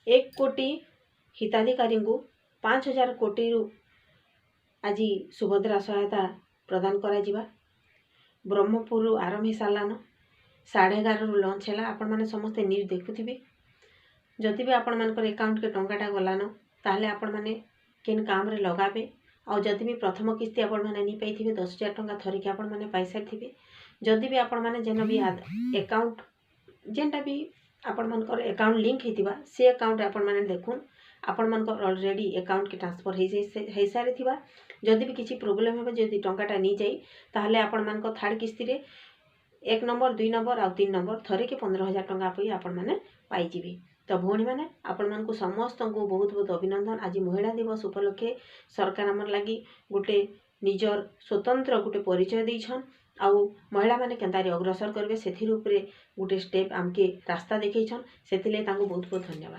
1 कोटी हिताधिकारी को 5,000 कोटी आज सुभद्रा सहायता प्रदान करा जिबा। ब्रह्मपुर आरंभ हो सारान 11:30 लंच है। आपण मैंने समस्ते न्यूज देखुथिबे। जदि भी आपण मानकर अकाउंट के टंकाटा गलान ताहले आपण माने केन काम रे लगाबे। और जदि भी प्रथम किस्ती आपण माने नहीं पाइथिबे 10,000 टंका थरिक आपण माने पैसा थिबे। जदि भी आपण माने जेन भी अकाउंट जेनटा भी आपण मानकर अकाउंट लिंक हेतिबा से अकाउंट आपण माने देखुन आपण मानकर ऑलरेडी अकाउंट के ट्रांसफर हे सारे थिबा। जदि भी किसी प्रोब्लेम हे जदि टंकाटा नहीं जाई ताहले आपण मानकर थर्ड किस्ती रे 1 नंबर 2 नंबर और 3 नंबर थरिक 15,000 टंका पई आपण माने पाई जिबे। तो भौणी मैंने आपण मानक समस्त को बहुत बहुत अभिनंदन। आज महिला दिवस उपलक्षे सरकार आमर लगी गोटे निजर स्वतंत्र गोटे परिचय देछन। आउ महिला माने केंतारी अग्रसर करबे सेथिर उपरे गोटे स्टेप आमके रास्ता देखैछन। सेथिले तांको बहुत बहुत धन्यवाद।